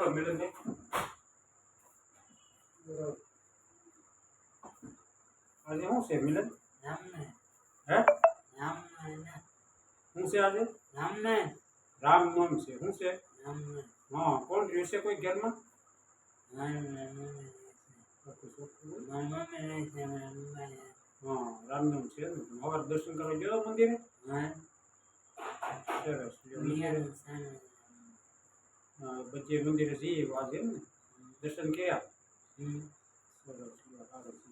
બોલો મિલનભાઈ આજે શું છે મિલન હે શું છે આજે રામનામ છે શું છે હા કોણ રહ્યું છે કોઈ ઘરમાં હા રામનામ છે હવાર દર્શન કરવા ગયો મંદિરે સરસ બચ્ચે મંદિરે જઈએ આજે ને દર્શન કર્યા સરસ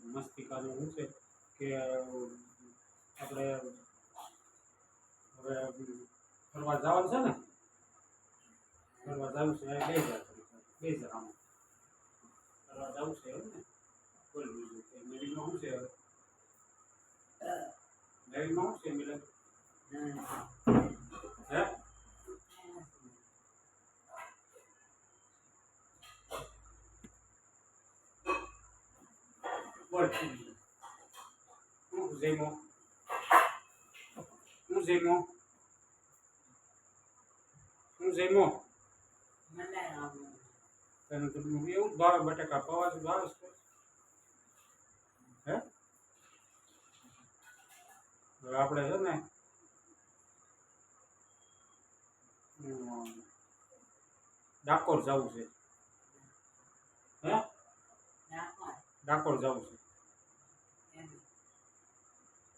મસ્તી કાનું શું છે કે આપણે હવે ફરવા જવાનું છે ને ફરવા જવું છે 2000 આમ ફરવા જવું છે એમ ને બોલ બીજું નવીનમાં શું છે હવે નવીનમાં શું છે મિલન હે બોલ શું જઈમો તને તો એવું જ ભાવે બટાકા પૌવા જ ભાવે છે હે હવે આપણે છે ને ડાકોર જવું છે હે ડાકોર જવું છે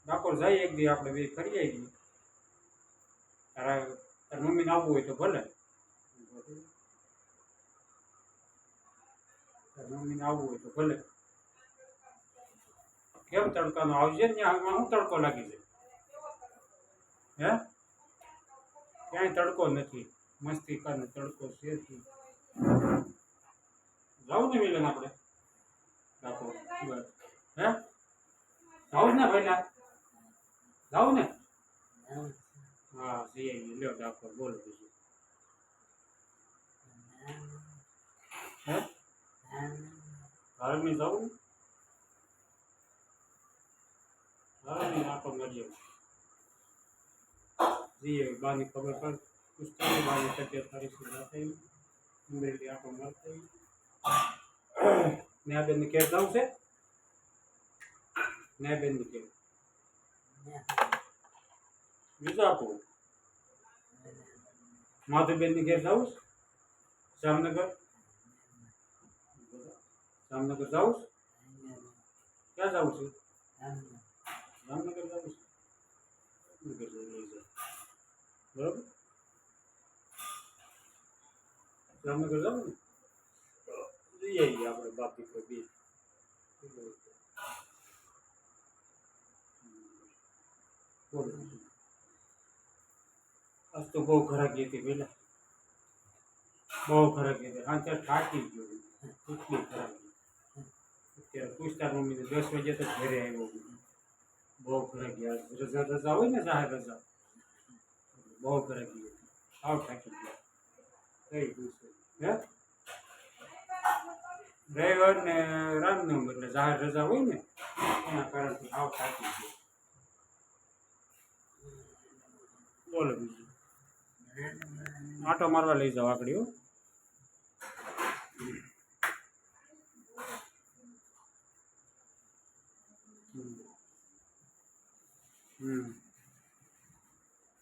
ડાકોર જઈએ એક દી આપણે બે ફરી આવીએ તારા મમ્મીને આવવું હોય તો ભલે તારા મમ્મીને આવવું હોય તો ભલે કેમ તડકાનો આવજે ને ત્યાં શું તડકો લાગી છે હે ક્યાંય તડકો નથી મસ્તી કાને તડકો છે જાવું ને મિલન આપણે ડાકોર હે જાવું ને પહેલા જાવું ને હા જઈએ લ્યો ડાકોર બોલો બીજું હે ભારતની જવું ભારતની આટો મળીએ જઈએ બાની ખબર પર પુસ્તક બાની તબિયત સારી છે જાતે અમરેલી આટો મળતે ન્યાબેનની કેર જવું છે ન્યાબેનની કેર બીજું આપો માધુબેનની ઘેર જવું જામનગર જામનગર જવું ક્યાં જવું છે જામનગર જવું છે બરોબર જામનગર જવું ને જઈ આવીએ આપણે બાપી કોઈ બી બોલો આજ તો બહુ ખરાકી હતી પેલા બહુ ખરાકી હતી હા ત્યાં થાકી ગયો એટલી ખરાકી અત્યારે પૂછતા મમ્મીને 10 વાગે તો ઘરે આવ્યો બહુ ખરાકી રજા હોય ને જાહેર રજા બહુ ખરાકી હતી આવ થાકી ગયા કઈ પૂછે હે રવિવાર ને રામનવમી એટલે જાહેર રજા હોય ને એના કારણથી આવ થાકી ગયો બોલો બીજું આટો મારવા લઈ જાઓ આગળ